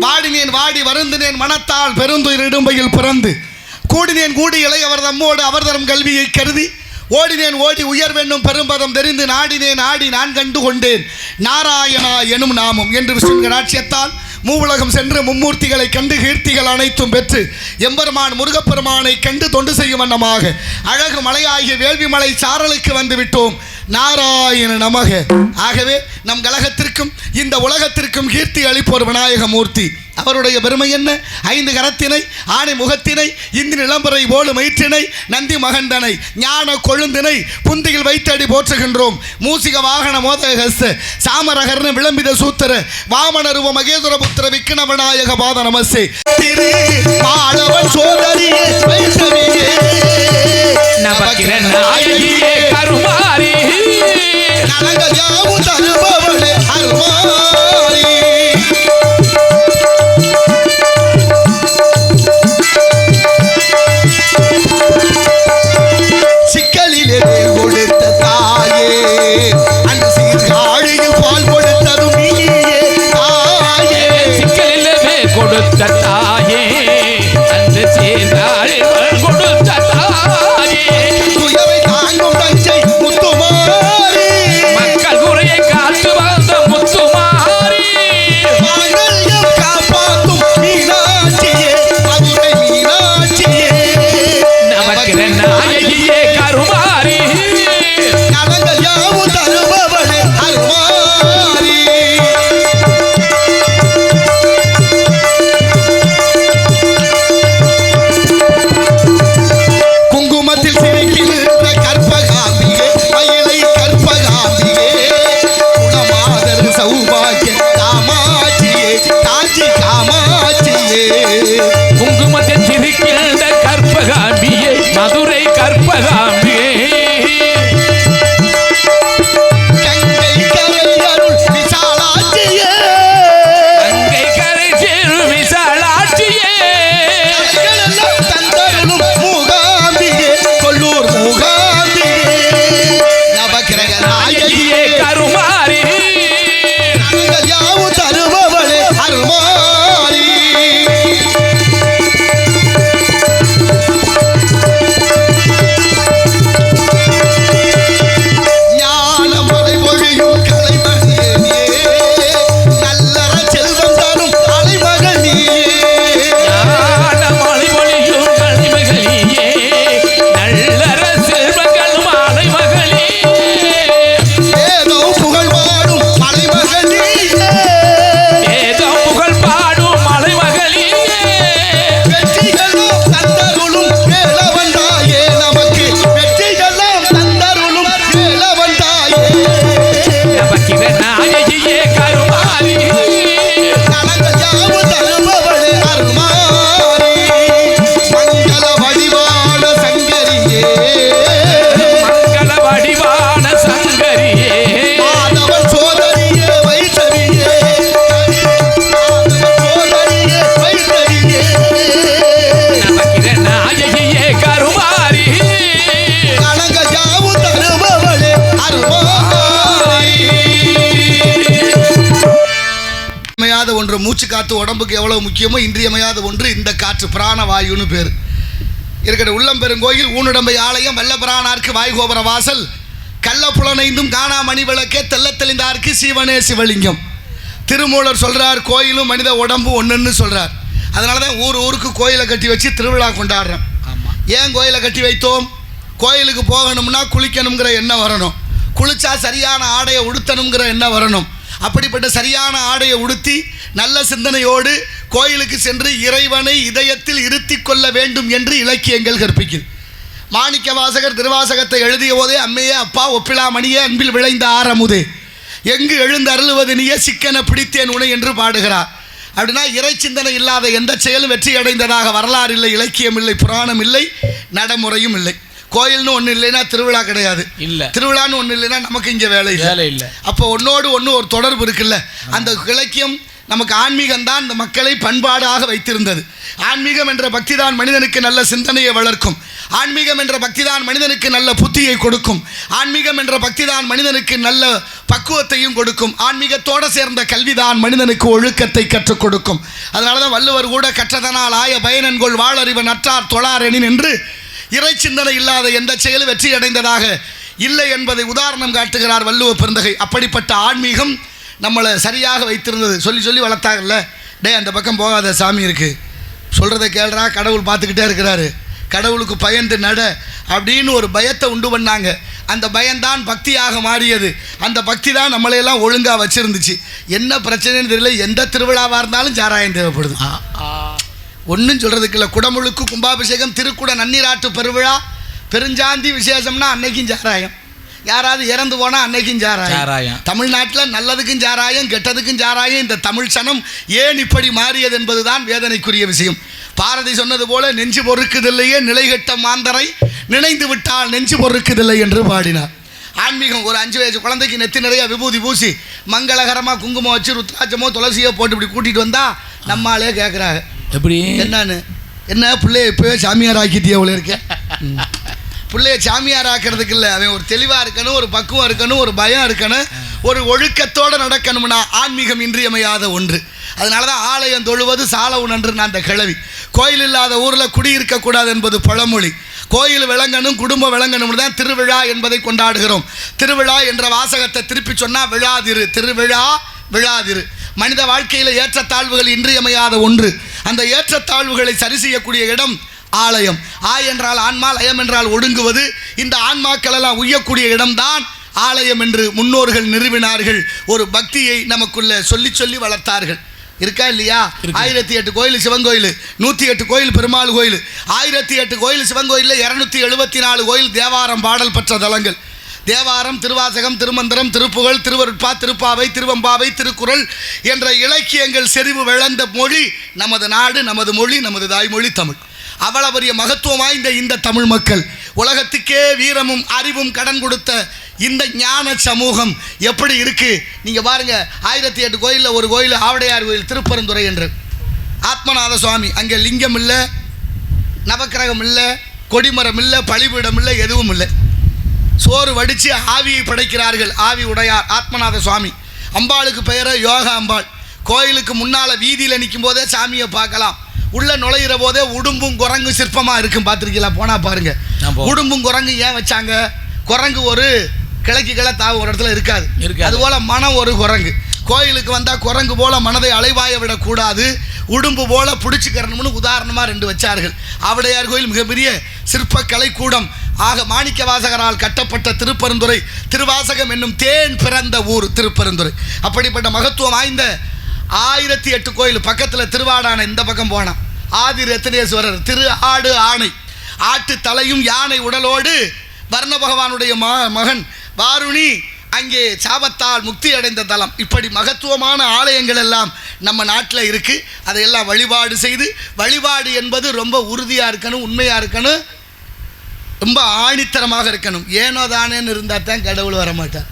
வாடினேன் வாடி வருந்தினேன் மனத்தால் பெருந்துயிர் இடும்பையில் பிறந்து கூடினேன் கூடி இளையவர் தம்மோடு அவர் தரும் கல்வியை கருதி ஓடினேன் ஓடி உயர்வென்னும் பெரும்பதம் தெரிந்து நாடினேன் ஆடி நான் கண்டு கொண்டேன் நாராயணா எனும் நாமம் என்று விஷ்ணு ராட்சியத்தால் மூவுலகம் சென்று மும்மூர்த்திகளை கண்டு கீர்த்திகள் அனைத்தும் பெற்று எம்பெருமான் முருகப்பெருமானை கண்டு தொண்டு செய்யும் வண்ணமாக அழகு மலையாகிய வேள்வி மலை சாரலுக்கு வந்து விட்டோம். நாராயண நமக. ஆகவே நம் கலகத்திற்கும் இந்த உலகத்திற்கும் கீர்த்தி அளிப்போர் விநாயகமூர்த்தி. அவருடைய பெருமை என்ன? 5 கரத்தினை, ஆணை முகத்தினை, இந்தி நிலம்பரை போடு மயிற்றினை, நந்தி மகண்டனை, ஞான கொழுந்தினை புந்தியில் வைத்தடி போற்றுகின்றோம். மூசிக வாகன மோதகஸ்த சாமரகர்ண விளம்பித சூத்திர வாமனருவ மகேந்திர புத்திர விக்ன விநாயக பாத நமஸ்தே. திரு மாணவன் சோதரியே வைத்தவியே நவக்கிர நாயகியே கருமா நமக்கிற நாயகியே கருமாரி நலங்கள் தருபவளே அருமாரி மங்கள வடிவான சங்கரியே மங்கள வடிவான சங்கரியே மாதவன் சோதரியே வைத்தரியே சோதரியே வைத்தரியே நமக்கிற நாயகியே கருமாரி நலங்கள் தருபவளே அருமாரி. இன்றியமையாத ஒன்று மூச்சு காத்து உடம்புக்கு எவ்வளவு முக்கியமோ இன்றியமையாத ஒன்று இந்த காற்று பிராணவாயுன்னு பேர் இருக்கிற உள்ளம் பெருங்கோயில் ஊனுடம்பை ஆலயம் வல்லபிரானார்க்கு வாய்கோபுர வாசல் கள்ளப்புலனைந்தும் காணா மணி விளக்கே தெல்ல தெளிந்தார்க்கு சிவனே சிவலிங்கம். திருமூலர் சொல்றார் கோயிலும் மனித உடம்பு ஒன்றுன்னு சொல்றார். அதனால தான் ஊருக்கு கோயிலை கட்டி வச்சு திருவிழா கொண்டாடுறோம். ஏன் கோயிலை கட்டி வைத்தோம்? கோயிலுக்கு போகணும்னா குளிக்கணுங்கிற எண்ணம் வரணும், குளிச்சா சரியான ஆடையை உடுத்தணுங்கிற எண்ணம் வரணும். அப்படிப்பட்ட சரியான ஆடையை உடுத்தி நல்ல சிந்தனையோடு கோயிலுக்கு சென்று இறைவனை இதயத்தில் இருத்தி கொள்ள வேண்டும் என்று இலக்கியங்கள் கற்பிக்குது. மாணிக்க வாசகர் திருவாசகத்தை எழுதிய போதே அம்மையே அப்பா ஒப்பிலா மணியே அன்பில் விளைந்த ஆரமுதே எங்கு எழுந்து அருளுவது நீயே சிக்கன பிடித்தேன் உனை என்று பாடுகிறார். அப்படின்னா இறை சிந்தனை இல்லாத எந்த செயலும் வெற்றி அடைந்ததாக வரலாறு இல்லை, இலக்கியம் இல்லை, புராணம் இல்லை, நடைமுறையும் இல்லை. கோயில்னு ஒன்று இல்லைன்னா திருவிழா கிடையாது, இல்லை திருவிழான்னு ஒன்று இல்லைன்னா நமக்கு இங்கே வேலை இல்லை. அப்போ ஒன்னோடு ஒன்று ஒரு தொடர்பு இருக்குல்ல. அந்த இலக்கியம் நமக்கு ஆன்மீகம்தான் இந்த மக்களை பண்பாடாக வைத்திருந்தது. ஆன்மீகம் என்ற பக்தி தான் மனிதனுக்கு நல்ல சிந்தனையை வளர்க்கும், ஆன்மீகம் என்ற பக்தி தான் மனிதனுக்கு நல்ல புத்தியை கொடுக்கும், ஆன்மீகம் என்ற பக்தி தான் மனிதனுக்கு நல்ல பக்குவத்தையும் கொடுக்கும், ஆன்மீகத்தோடு சேர்ந்த கல்விதான் மனிதனுக்கு ஒழுக்கத்தை கற்றுக் கொடுக்கும். அதனால தான் வள்ளுவர் கூட கற்றதனால் ஆய பயனன்கொள் வாழறிவன் அற்றார் தொழாரெனின் என்று இறை சிந்தனை இல்லாத எந்த செயலும் வெற்றி அடைந்ததாக இல்லை என்பதை உதாரணம் காட்டுகிறார் வள்ளுவ பெருந்தகை. அப்படிப்பட்ட ஆன்மீகம் நம்மளை சரியாக வைத்திருந்தது. சொல்லி சொல்லி வளர்த்தாங்கல்ல, டே அந்த பக்கம் போகாத சாமி இருக்குது, சொல்கிறத கேள்றா, கடவுள் பார்த்துக்கிட்டே இருக்கிறாரு, கடவுளுக்கு பயந்து நட அப்படின்னு ஒரு பயத்தை உண்டு பண்ணாங்க. அந்த பயம்தான் பக்தியாக மாறியது. அந்த பக்தி தான் நம்மளையெல்லாம் ஒழுங்காக வச்சுருந்துச்சு. என்ன பிரச்சனைன்னு தெரியல, எந்த திருவிழாவாக இருந்தாலும் சாராயம் தேவைப்படுது. ஒன்றும் சொல்கிறதுக்கு இல்லை. குடமுழுக்கு, கும்பாபிஷேகம், திருக்குட நன்னீராட்டு பெருவிழா, பெருஞ்சாந்தி விசேஷம்னா அன்னைக்கும் சாராயம், யாராவது இறந்து போனால் அன்னைக்கும் சாராயம். தமிழ்நாட்டில் நல்லதுக்கும் சாராயம், கெட்டதுக்கும் சாராயம். இந்த தமிழ் சனம் ஏன் இப்படி மாறியது என்பதுதான் வேதனைக்குரிய விஷயம். பாரதி சொன்னது போல நெஞ்சு பொறுக்குதில்லையே நிலைகெட்ட மாந்தரை நினைந்து விட்டால் நெஞ்சு பொறுக்குதில்லை என்று பாடினார். ஆன்மீகம் ஒரு 5 வயசு குழந்தைக்கு நெத்தி நிறைய விபூதி பூசி மங்களகரமாக குங்குமம் வச்சு ருத்ராட்சமோ துளசியோ போட்டு இப்படி கூட்டிகிட்டு வந்தால் நம்மளாலே கேட்குறாங்க, எப்படி என்னன்னு, என்ன பிள்ளைய இப்போவே சாமியார் ஆக்கிட்டியே அவ்வளோ இருக்கேன். பிள்ளைய சாமியார் ஆக்கிறதுக்கு இல்லை, அவன் ஒரு தெளிவாக இருக்கணும், ஒரு பக்குவம் இருக்கணும், ஒரு பயம் இருக்கணும், ஒரு ஒழுக்கத்தோடு நடக்கணும்னா ஆன்மீகம் இன்றியமையாத ஒன்று. அதனால தான் ஆலயம் தொழுவது சால உணன்று அந்த கிழவி. கோயில் இல்லாத ஊரில் குடியிருக்கக்கூடாது என்பது பழமொழி. கோயில் விளங்கணும், குடும்பம் விளங்கணும் தான் திருவிழா என்பதை கொண்டாடுகிறோம். திருவிழா என்ற வாசகத்தை திருப்பி சொன்னால் விழாதிரு, திருவிழா விழாதிரு. மனித வாழ்க்கையில் ஏற்றத்தாழ்வுகள் இன்றியமையாத ஒன்று. அந்த ஏற்றத்தாழ்வுகளை சரி செய்யக்கூடிய இடம் ஆலயம். என்றால் ஆன்மா, லயம் என்றால் ஒடுங்குவது. இந்த ஆன்மாக்கள் எல்லாம் உய்யக்கூடிய இடம்தான் ஆலயம் என்று முன்னோர்கள் நிறுவினார்கள். ஒரு பக்தியை நமக்குள்ள சொல்லி சொல்லி வளர்த்தார்கள். இருக்கா இல்லையா? 1008 கோயில் சிவன் கோயில், 108 கோயில் பெருமாள் கோயில், 1008 கோயில் சிவன் கோயிலில் 274 கோயில் தேவாரம் பாடல் பெற்ற தலங்கள். தேவாரம், திருவாசகம், திருமந்திரம், திருப்புகழ், திருவருட்பா, திருப்பாவை, திருவம்பாவை, திருக்குறள் என்ற இலக்கியங்கள் செறிவு விளந்த மொழி நமது நாடு, நமது மொழி, நமது தாய்மொழி தமிழ். அவ்வளவு பெரிய மகத்துவம் வாய்ந்த இந்த தமிழ் மக்கள், உலகத்துக்கே வீரமும் அறிவும் கடன் கொடுத்த இந்த ஞான சமூகம் எப்படி இருக்கு நீங்க பாருங்க. 1008 கோயிலில் ஒரு கோயில் ஆவடையார் கோயில், திருப்பரந்துரை என்று ஆத்மநாத சுவாமி. அங்கே லிங்கம் இல்லை, நவக்கிரகம் இல்லை, கொடிமரம் இல்லை, பலிபீடம் இல்லை, எதுவும் இல்லை. சோறு வடித்து ஆவியை படைக்கிறார்கள். ஆவி உடையார் ஆத்மநாத சுவாமி. அம்பாளுக்கு பெயர யோகா அம்பாள். கோயிலுக்கு முன்னால் வீதியில் நிற்கும் போதே சாமியை பார்க்கலாம். உள்ள நுழையிற போதே உடும்பும் குரங்கு சிற்பமாக இருக்கும். பார்த்துருக்கீங்களா? போனால் பாருங்க. உடும்பும் குரங்கு ஏன் வச்சாங்க? குரங்கு ஒரு கிழக்கு தாவு ஒரு இடத்துல இருக்காது. அதுபோல் மனம் ஒரு குரங்கு. கோயிலுக்கு வந்தால் குரங்கு போல மனதை அலைவாய விடக்கூடாது, உடும்பு போல பிடிச்சிக்கிறணும்னு உதாரணமாக 2 வச்சார்கள். ஆவடையார் கோயில் மிகப்பெரிய சிற்பக்கலை கூடம். ஆக மாணிக்க வாசகரால் கட்டப்பட்ட திருப்பரந்துரை, திருவாசகம் என்னும் தேன் பிறந்த ஊர் திருப்பரந்துரை. அப்படிப்பட்ட மகத்துவம் வாய்ந்த 1008 கோயில். பக்கத்தில் திருவாடானை, இந்த பக்கம் போனால் ஆதி ரத்தினேஸ்வரர், திரு ஆடு ஆணை, ஆட்டு தலையும் யானை உடலோடு வர்ண பகவானுடைய மகன் வாருணி அங்கே சாபத்தால் முக்தி அடைந்த தலம். இப்படி மகத்துவமான ஆலயங்கள் எல்லாம் நம்ம நாட்டில் இருக்குது. அதையெல்லாம் வழிபாடு செய்து, வழிபாடு என்பது ரொம்ப உறுதியாக இருக்கணும், உண்மையாக இருக்கணும், ரொம்ப ஆணித்தரமாக இருக்கணும். ஏனோ தானேன்னு இருந்தால் தான் கடவுள் வரமாட்டார்.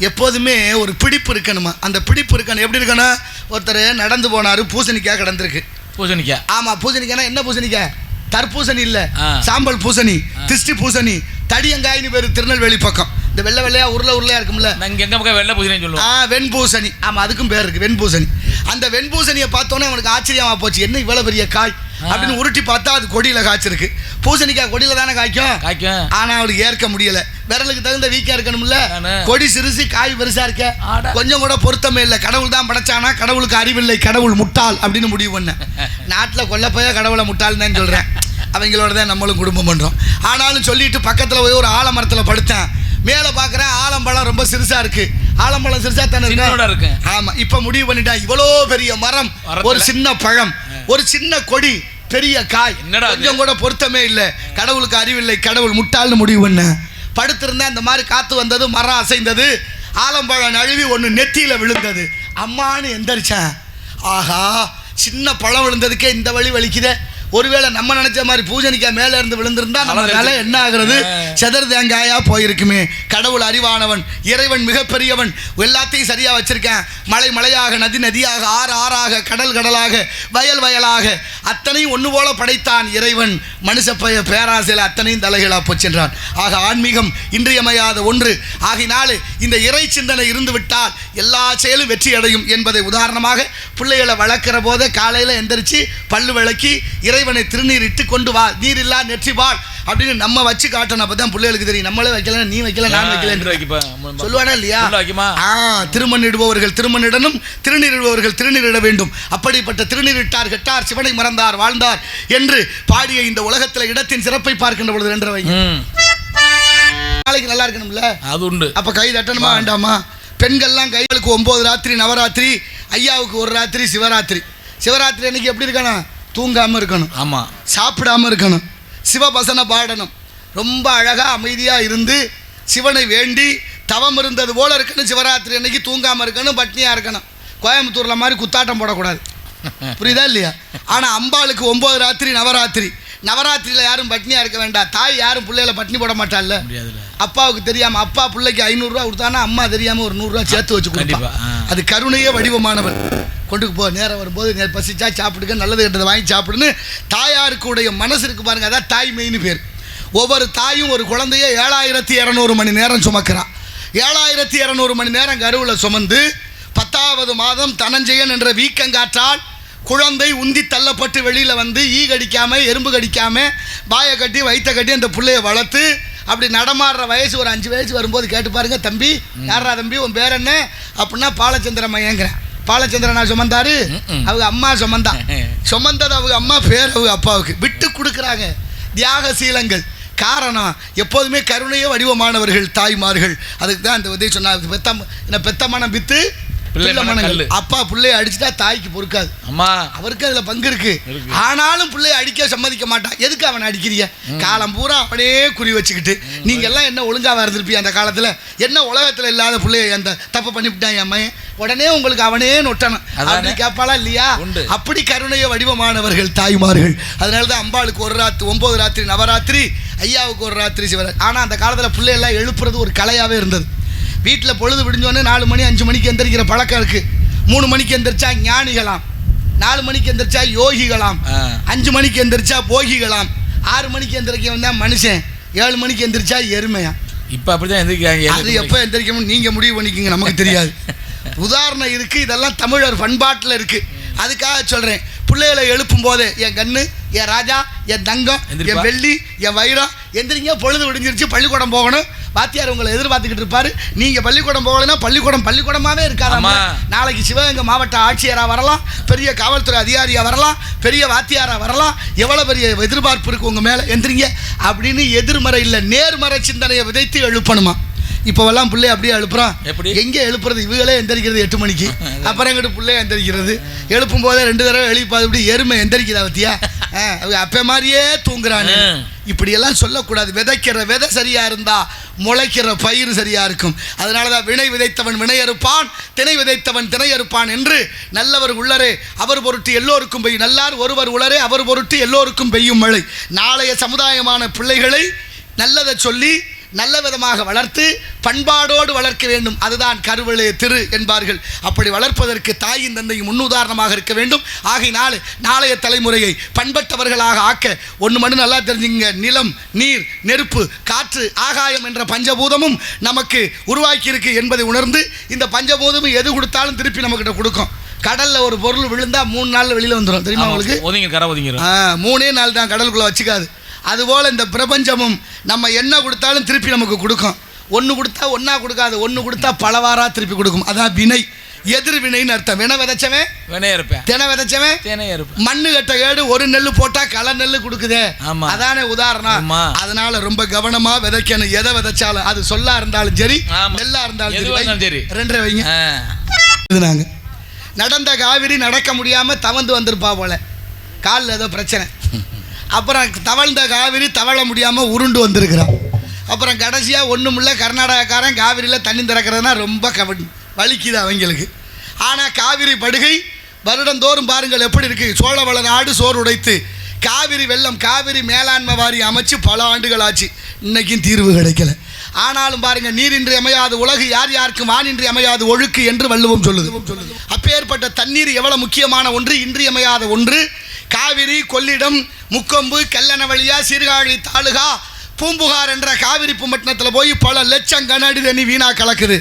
எப்போதுமே ஒரு பிடிப்பு இருக்கணுமா, அந்த பிடிப்பு இருக்கணும். எப்படி இருக்கணும்? ஒருத்தர் நடந்து போனார், பூசணிக்காய் கிடந்திருக்கு. பூசணிக்காய்? ஆமாம். பூசணிக்காய்னா என்ன பூசணிக்காய்? தர்பூசணி இல்லை, சாம்பல் பூசணி, திஷ்டி பூசணி, தடியங்காயின்னு பேர் திருநெல்வேலி பக்கம். இந்த வெள்ளை வெள்ளையா உருளையா இருக்கும்ல, எங்க பக்கம் வெள்ளை பூசணி சொல்லுவோம். வெண்பூசணி. ஆமாம், அதுக்கும் பேர் இருக்கு, வெண்பூசணி. அந்த வெண்பூசணியை பார்த்தோன்னே அவனுக்கு ஆச்சரியமா போச்சு, என்ன இவ்வளோ பெரிய காய் அப்படின்னு உருட்டி பார்த்தா அது கொடியில் காய்ச்சிருக்கு. பூசணிக்காய் கொடியில் தானே காய்க்கும். ஆனால் அவளுக்கு ஏற்க முடியல, விரலுக்கு தகுந்த வீக்கா இருக்கணும்ல. கொடி சிறுசு, காய் பெருசா இருக்க, கொஞ்சம் கூட பொருத்தமே இல்லை. கடவுள் தான் படைச்சானா, கடவுளுக்கு அறிவில்லை, கடவுள் முட்டாள் அப்படின்னு முடிவு பண்ண. நாட்டில் கொல்லப்போயா கடவுளை முட்டாள்னு தான் சொல்கிறேன். அவங்களோட தான் நம்மளும் குடும்பம் பண்ணுறோம். ஆனாலும் சொல்லிட்டு பக்கத்தில் போய் ஒரு ஆலமரத்தில் படுத்தேன். மேலே பார்க்குறேன், ஆலம்பழம் ரொம்ப சிறுசா இருக்கு. ஆலம்பழம் சிறுசா தானே இருக்கு. ஆமாம். இப்போ முடிவு பண்ணிட்டா, இவ்வளோ பெரிய மரம், ஒரு சின்ன பழம், ஒரு சின்ன கொடி, பெரிய காய், கொஞ்சம் கூட பொருத்தமே இல்லை. கடவுளுக்கு அறிவில்லை, கடவுள் முட்டாள்னு முடிவு பண்ண. படுத்திருந்தேன், இந்த மாதிரி காற்று வந்தது, மரம் அசைந்தது, ஆலம்பழம் நழுவி ஒன்று நெத்தியில் விழுந்தது. அம்மானு எந்திரிச்சேன். ஆஹா, சின்ன பழம் விழுந்ததுக்கே இந்த வழி வலிக்குதே. ஒருவேளை நம்ம நினைச்ச மாதிரி பூஜனிக்காய் மேலே இருந்து விழுந்திருந்தா நம்ம நிலை என்ன ஆகுறது? செதர் தேங்காயா போயிருக்குமே. கடவுள் அறிவானவன், இறைவன் மிகப்பெரியவன், எல்லாத்தையும் சரியா வச்சிருக்கேன். மலை மலையாக, நதி நதியாக, ஆறு ஆறாக, கடல் கடலாக, வயல் வயலாக, அத்தனையும் ஒன்று போல படைத்தான் இறைவன். மனுஷ பேராசையில் அத்தனையும் தலைகளா போச்சென்றான். ஆக ஆன்மீகம் இன்றியமையாத ஒன்று. ஆகினாலே இந்த இறை சிந்தனை இருந்து விட்டால் எல்லா செயலும் வெற்றி அடையும் என்பதை உதாரணமாக பிள்ளைகளை வளர்க்கிற போதே காலையில் எந்திரிச்சு பல்லு விளக்கி இறைவனை திருநீர் இட்டு கொண்டு வா, நீர் இல்லா நெற்றி வாழ் அப்படின்னு நம்ம வச்சு காட்டணும். அப்பதான் பிள்ளைகளுக்கு தெரியும். நம்மளே வைக்கல, நீ வைக்கல, நான் வைக்கல சொல்லுவானா இல்லையா? திருமணிடுபவர்கள் திருமணிடனும், திருநீரிடுபவர்கள் திருநீரிட வேண்டும். அப்படிப்பட்ட திருநீரிட்டார் கெட்டார், சிவனை மறந்தார் வாழ்ந்தார் என்று பாடிய இந்த உலகத்தில் இடத்தின் சிறப்பை பார்க்கின்ற பொழுது என்றவை நாளைக்கு நல்லா இருக்கணும்ல, அது உண்டு. அப்ப கை தட்டணுமா வேண்டாமா? பெண்கள்லாம் கைகளுக்கு 9 ராத்திரி நவராத்திரி, ஐயாவுக்கு ஒரு ராத்திரி சிவராத்திரி. சிவராத்திரி அன்னைக்கு எப்படி இருக்கணும்? தூங்காமல் இருக்கணும். ஆமாம். சாப்பிடாமல் இருக்கணும். சிவபசனை பாடணும். ரொம்ப அழகாக அமைதியாக இருந்து சிவனை வேண்டி தவம் இருந்தது போல் இருக்கணும். சிவராத்திரி அன்னைக்கு தூங்காமல் இருக்கணும், பட்னியாக இருக்கணும். கோயம்புத்தூரில் மாதிரி குத்தாட்டம் போடக்கூடாது. புரியுதா இல்லையா? ஆனால் அம்பாளுக்கு 9 ராத்திரி நவராத்திரி. நவராத்திரியில் யாரும் பட்னியாக இருக்க வேண்டாம். தாய் யாரும் பிள்ளைகளை பட்னி போட மாட்டாள்ல. அப்பாவுக்கு தெரியாமல் அப்பா பிள்ளைக்கு 500 ரூபா கொடுத்தானா அம்மா தெரியாமல் ஒரு 100 ரூபா சேர்த்து வச்சு கொடுப்பா. அது கருணையே வடிவமானவன். கொண்டுக்கு போ, நேரம் வரும்போது பசிச்சா சாப்பிடுங்க, நல்லது கெட்டதை வாங்கி சாப்பிடுன்னு தாயாருக்கு உடைய மனசு இருக்கு பாருங்க. அதான் தாய்மைன்னு பேர். ஒவ்வொரு தாயும் ஒரு குழந்தைய 7200 மணி நேரம் சுமக்கிறான். 7200 மணி நேரம் கருவில் சுமந்து 10வது மாதம் தனஞ்செயன் என்ற வீக்கங்காற்றால் குழந்தை உந்தி தள்ளப்பட்டு வெளியில் வந்து ஈ கடிக்காமல், எறும்பு கடிக்காமல், வாயை கட்டி வயிற்ற கட்டி அந்த பிள்ளைய வளர்த்து அப்படி நடமாடுற வயசு ஒரு 5 வயசு வரும்போது கேட்டு பாருங்க, தம்பி யாரா தம்பி உன் பேர் என்ன அப்படின்னா பாலச்சந்திரன் மையங்கிறேன். பாலச்சந்திரனா சுமந்தாரு, அவங்க அம்மா சுமந்தா. சுமந்தது அவங்க அம்மா, பேர் அவங்க அப்பாவுக்கு. விட்டு கொடுக்குறாங்க, தியாகசீலங்கள். காரணம் எப்போதுமே கருணையே வடிவமானவர்கள் தாய்மார்கள். அதுக்கு தான் இந்த உதவி சொன்னாங்க, பெத்த மனம் வித்து அப்பா பிள்ளைய அடிச்சுட்டா தாய்க்கு பொறுக்காது. அம்மா அவருக்கு அதுல பங்கு இருக்கு. ஆனாலும் பிள்ளைய அடிக்க சம்மதிக்க மாட்டான். எதுக்கு அவனை அடிக்கிறீங்க? காலம் பூரா அவனே குறி வச்சுக்கிட்டு நீங்க எல்லாம் என்ன ஒழுங்காக இருந்திருப்பீங்க அந்த காலத்துல? என்ன உலகத்துல இல்லாத பிள்ளைய அந்த தப்பு பண்ணிவிட்டான் என் மையன், உடனே உங்களுக்கு அவனே நொட்டணும் அப்படின்னு கேட்பாளா இல்லையா? அப்படி கருணைய வடிவமானவர்கள் தாய்மார்கள். அதனாலதான் அம்பாளுக்கு ஒரு ராத்திரி 9 ராத்திரி நவராத்திரி, ஐயாவுக்கு ஒரு ராத்திரி சிவராத்திரி. ஆனா அந்த காலத்துல பிள்ளையெல்லாம் எழுப்புறது ஒரு கலையாவே இருந்தது. வீட்டில் பொழுது விடிஞ்சோடனே 4 மணி 5 மணிக்கு எந்திரிக்கிற பழக்கம் இருக்குது. 3 மணிக்கு எந்திரிச்சா ஞானிகளாம், 4 மணிக்கு எந்திரிச்சா யோகிகளாம், 5 மணிக்கு எந்திரிச்சா போகிகளாம், 6 மணிக்கு எந்திரிக்க வந்தால் மனுஷன், 7 மணிக்கு எந்திரிச்சா எருமையா. இப்போ அப்படி தான் எந்திரிக்காங்க. அது எப்போ எந்திரிக்கணும் நீங்கள் முடிவு பண்ணிக்கிங்க, நமக்கு தெரியாது. உதாரணம் இருக்குது, இதெல்லாம் தமிழர் பண்பாட்டில் இருக்குது. அதுக்காக சொல்கிறேன், பிள்ளைகளை எழுப்பும் போதே என் கண்ணு, என் ராஜா, என் தங்கம், என் வெள்ளி, என் வைரம், எந்திரிங்க பொழுது விடிஞ்சிருச்சு, பள்ளிக்கூடம் போகணும். வாத்தியார் உங்களை எதிர்பார்த்துக்கிட்டு இருப்பாரு. நீங்க பள்ளிக்கூடம் போகலைன்னா பள்ளிக்கூடமாவே இருக்காதாமா. நாளைக்கு சிவகங்கை மாவட்ட ஆட்சியராக வரலாம், பெரிய காவல்துறை அதிகாரியாக வரலாம், பெரிய வாத்தியாராக வரலாம். எவ்வளோ பெரிய எதிர்பார்ப்பு இருக்கு உங்க மேலே, எந்திரிங்க அப்படின்னு எதிர்மறை இல்லை நேர்மறை சிந்தனையை விதைத்து எழுப்பணுமா. இப்போவெல்லாம் பிள்ளைய அப்படியே எழுப்புறான். எங்கே எழுப்புறது? இவங்களே எந்திரிக்கிறது 8 மணிக்கு, அப்புறம் எங்கிட்ட பிள்ளைய எந்திரிக்கிறது. எழுப்பும் போதே 2 தடவை எழுப்பாது. இப்படி எருமை எந்திரிக்குதா பத்தியா? அப்ப மாதிரியே தூங்குறானே. இப்படியெல்லாம் சொல்லக்கூடாது. விதைக்கிற விதை சரியா இருந்தா முளைக்கிற பயிர் சரியா இருக்கும். அதனாலதான் வினை விதைத்தவன் வினை அறுப்பான், திணை விதைத்தவன் திணை அறுப்பான் என்று நல்லவர் உள்ளரே அவர் பொருட்டு எல்லோருக்கும் பெய்யும், நல்லார் ஒருவர் உளரே அவர் பொருட்டு எல்லோருக்கும் பெய்யும் மழை. நாளைய சமுதாயமான பிள்ளைகளை நல்லதை சொல்லி நல்ல விதமாக வளர்த்து பண்பாடோடு வளர்க்க வேண்டும். அதுதான் கருவளே திரு என்பார்கள். அப்படி வளர்ப்பதற்கு தாயின் தந்தையும் முன்னுதாரணமாக இருக்க வேண்டும். ஆகையினால நாளைய தலைமுறையை பண்பட்டவர்களாக ஆக்க ஒன்று மட்டும் நல்லா தெரிஞ்சுங்க. நிலம், நீர், நெருப்பு, காற்று, ஆகாயம் என்ற பஞ்சபூதமும் நமக்கு உருவாக்கி இருக்கு என்பதை உணர்ந்து இந்த பஞ்சபூதமும் எது கொடுத்தாலும் திருப்பி நம்மகிட்ட கொடுக்கும். கடல்ல ஒரு பொருள் விழுந்தா 3 நாள்ல வெளியில வந்துடும். தெரியுமா உங்களுக்கு? 3 நாள் தான், கடலுக்குள்ள வச்சுக்காது. அதுபோல் இந்த பிரபஞ்சமும் நம்ம என்ன கொடுத்தாலும் திருப்பி நமக்கு கொடுக்கும். ஒன்று கொடுத்தா ஒன்றா கொடுக்காது, ஒன்று கொடுத்தா பலவாரா திருப்பி கொடுக்கும். அதான் வினை, எதிர்வினைன்னு அர்த்தம். வினை விதைச்சவன் வினை இருப்பேன், தினை விதைச்சவன் தினை இருப்பேன். மண்ணு கட்ட கேடு ஒரு நெல்லு போட்டா களை நெல்லு கொடுக்குதே, அதானே உதாரணம். அதனால ரொம்ப கவனமா விதைக்கணும். எதை விதைச்சாலும் அது சொல்லா இருந்தாலும் சரி, நெல்லா இருந்தாலும் சரி, 2 வைங்க. நடந்த காவிரி நடக்க முடியாம தவந்து வந்திருப்பா போல, காலில் ஏதோ பிரச்சனை. அப்புறம் தவழ்ந்த காவிரி தவழ முடியாமல் உருண்டு வந்திருக்கிறான். அப்புறம் கடைசியாக ஒன்றும் இல்லை, கர்நாடகாக்காரன் காவிரியில் தண்ணி திறக்கிறதுனா ரொம்ப வலிக்குது அவங்களுக்கு. ஆனால் காவிரி படுகை வருடந்தோறும் பாருங்கள் எப்படி இருக்குது. சோழவள நாடு சோறு உடைத்து காவிரி வெள்ளம், காவிரி மேலாண்மை வாரியம் அமைச்சு பல ஆண்டுகள் ஆச்சு, இன்றைக்கும் தீர்வு கிடைக்கல. ஆனாலும் பாருங்க, நீரின்றி அமையாது உலகு, யார் யாருக்கும் வானின்றி அமையாது ஒழுக்கு என்று வள்ளுவம் சொல்லுது. அப்பேற்பட்ட தண்ணீர் எவ்வளவு முக்கியமான ஒன்று, இன்றியமையாத ஒன்று. காவிரி, கொள்ளிடம், முக்கொம்பு, கல்லணவழியா, சீர்காழி தாலுகா, பூம்புகார் என்ற காவிரி பூம்பட்டினத்தில் போய் பல லட்சம் கன அடி தண்ணி வீணா கலக்குது.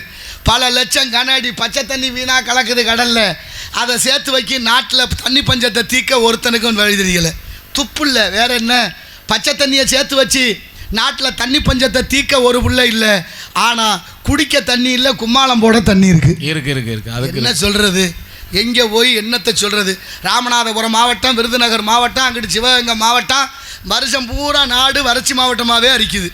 பல லட்சம் கன அடி பச்சை தண்ணி வீணா கலக்குது கடலில். அதை சேர்த்து வைக்க நாட்டில் தண்ணி பஞ்சத்தை தீர்க்க ஒருத்தனுக்கும் வழி தெரியல. துப்பு இல்லை, வேற என்ன. பச்சை தண்ணியை சேர்த்து வச்சு நாட்டில் தண்ணி பஞ்சத்தை தீர்க்க ஒரு பிள்ளை இல்லை. ஆனால் குடிக்க தண்ணி இல்லை, கும்மாளம் போட தண்ணி இருக்கு. அதுக்கு என்ன சொல்கிறது? எங்கே போய் என்னத்தை சொல்கிறது? ராமநாதபுரம் மாவட்டம், விருதுநகர் மாவட்டம், அங்கிட்டு சிவகங்கை மாவட்டம், வருஷம் பூரா நாடு வறட்சி மாவட்டமாகவே அறிக்குது.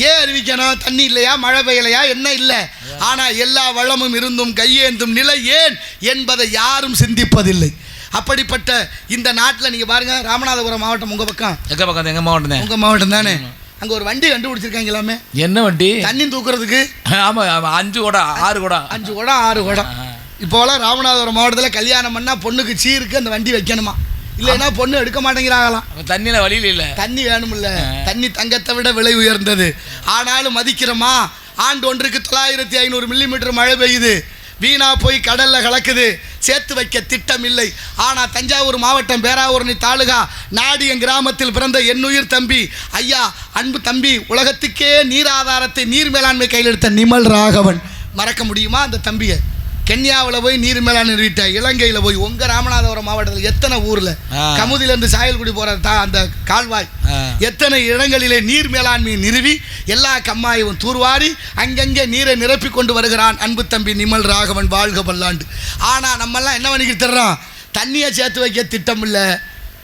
ஏன் அறிவிக்கணும்? தண்ணி இல்லையா, மழை பெய்யலையா, என்ன இல்லை. ஆனால் எல்லா வளமும் இருந்தும் கையேந்தும் நிலை ஏன் என்பதை யாரும் சிந்திப்பதில்லை. அப்படிப்பட்ட இந்த நாட்டில் நீங்கள் பாருங்கள், ராமநாதபுரம் மாவட்டம் உங்கள் பக்கம், எங்கள் மாவட்டம், உங்கள் மாவட்டம் தானே. அங்கே ஒரு வண்டி கண்டுபிடிச்சிருக்காங்களாமே. என்ன வண்டி? தண்ணி தூக்குறதுக்கு. ஆமாம், 5 குடம் 6 குடம் 5 குடம் 6 குடம். இப்போலாம் ராமநாதபுரம் மாவட்டத்தில் கல்யாணம் பண்ணால் பொண்ணுக்கு சீருக்கு அந்த வண்டி வைக்கணுமா, இல்லைன்னா பொண்ணு எடுக்க மாட்டேங்கிறாங்களாம். தண்ணியில் வழியில் இல்லை, தண்ணி வேணுமில்ல. தண்ணி தங்கத்தை விட விலை உயர்ந்தது. ஆனாலும் மதிக்கிறோமா? ஆண்டு ஒன்றுக்கு 900-500 மில்லிமீட்டர் மழை பெய்யுது, வீணா போய் கடலில் கலக்குது. சேர்த்து வைக்க திட்டம் இல்லை. ஆனால் தஞ்சாவூர் மாவட்டம் பேராவூரணி தாலுகா நாடியன் கிராமத்தில் பிறந்த என்னுயிர் தம்பி, ஐயா அன்பு தம்பி, உலகத்துக்கே நீர் ஆதாரத்தை நீர் மேலாண்மை கையில் எடுத்த நிமல் ராகவன். மறக்க முடியுமா அந்த தம்பியை? கென்யாவில் போய் நீர் மேலாண்மை நிறுவிட்ட, இலங்கையில் போய், உங்கள் ராமநாதபுரம் மாவட்டத்தில் எத்தனை ஊரில், கமுதிலேருந்து சாயல்குடி போகிற அந்த கால்வாய், எத்தனை இடங்களிலே நீர் மேலாண்மையை நிறுவி எல்லா கம்மாயும் தூர்வாரி அங்கங்கே நீரை நிரப்பி கொண்டு வருகிறான் அன்பு தம்பி நிமல் ராகவன். வாழ்க பல்லாண்டு. ஆனால் நம்மெல்லாம் என்ன பண்ணிக்கிட்டு தர்றோம்? தண்ணியை சேர்த்து வைக்க திட்டம் இல்லை.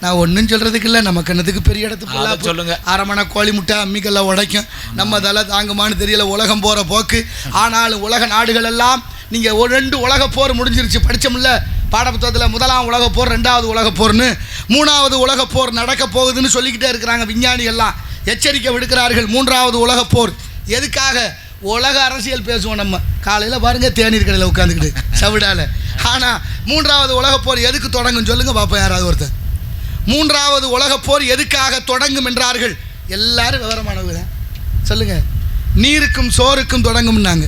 நான் ஒன்றும் சொல்கிறதுக்கு இல்லை, நம்ம கண்ணத்துக்கு பெரிய இடத்துக்கு சொல்லுங்க. அரமணை கோழி முட்டை அம்மிக்கெல்லாம் உடைக்கும், நம்ம தலை தாங்குமான்னு தெரியல உலகம் போகிற போக்கு. ஆனாலும் உலக நாடுகள் எல்லாம், நீங்கள் 2 உலக போர் முடிஞ்சிருச்சு, படித்தோம்ல பாடப்புத்தகத்தில். 1ஆம் உலக போர், 2வது உலக போர்னு, 3வது உலக போர் நடக்க போகுதுன்னு சொல்லிக்கிட்டே இருக்கிறாங்க விஞ்ஞானிகள்லாம், எச்சரிக்கை விடுக்கிறார்கள். 3வது உலக போர் எதுக்காக? உலக அரசியல் பேசுவோம் நம்ம. காலையில் பாருங்கள் தேநீர் கடையில் உட்காந்துக்கிட்டு சவிடால. ஆனால் 3வது உலக போர் எதுக்கு தொடங்கும் சொல்லுங்க பார்ப்போம், யாராவது ஒருத்தர். 3வது உலக போர் எதுக்காக தொடங்கும் என்றார்கள்? எல்லாரும் விவரமானவங்க தான் சொல்லுங்கள். நீருக்கும் சோறுக்கும் தொடங்கும்னாங்க.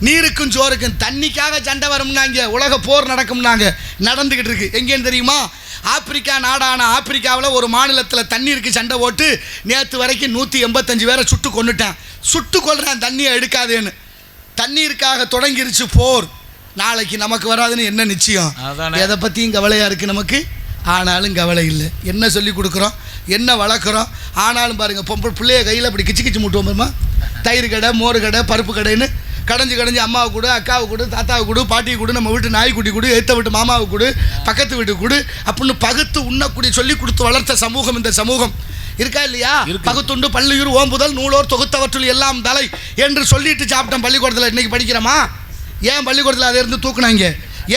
நீருக்கும் சோறுக்கும், தண்ணிக்காக சண்டை வரும்னாங்க. உலக போர் நடக்கும்னாங்க. நடந்துக்கிட்டு இருக்கு. எங்கேன்னு தெரியுமா? ஆப்பிரிக்கா நாடான ஆப்பிரிக்காவில் ஒரு மாநிலத்தில் தண்ணீருக்கு சண்டை போட்டு நேற்று வரைக்கும் 185 பேரை சுட்டு கொண்டுட்டான். சுட்டு கொள்றான் தண்ணியை எடுக்காதேன்னு. தண்ணீருக்காக தொடங்கிருச்சு போர். நாளைக்கு நமக்கு வராதுன்னு என்ன நிச்சயம்? எதை பற்றியும் கவலையாக இருக்குது நமக்கு. ஆனாலும் கவலை இல்லை. என்ன சொல்லி கொடுக்குறோம், என்ன வளர்க்குறோம். ஆனாலும் பாருங்கள், பிள்ளைய கையில் அப்படி கிச்சு கிச்சு முட்டுவோம்மா, தயிர் கடை, மோர் கடை, பருப்பு கடைன்னு கடைஞ்சி அம்மாவை கொடு, அக்காவை கொடு, தாத்தாவை கொடு, பாட்டியை கொடு, நம்ம வீட்டு நாய்க்குட்டி கொடு, எத்த வீட்டு மாமாவை கொடு, பக்கத்து வீட்டுக்கு கொடு அப்படின்னு பகுத்து உண்ணக்கூடிய சொல்லி கொடுத்து வளர்த்த சமூகம் இந்த சமூகம். இருக்கா இல்லையா? பகுத்துண்டு பள்ளியூர் ஓம்புதல் நூலோர் தொகுத்தவற்றுள் எல்லாம் தலை என்று சொல்லிட்டு சாப்பிட்டோம் பள்ளிக்கூடத்தில். இன்றைக்கி படிக்கிறோமா? ஏன் பள்ளிக்கூடத்தில் அதை இருந்து தூக்குனாங்க?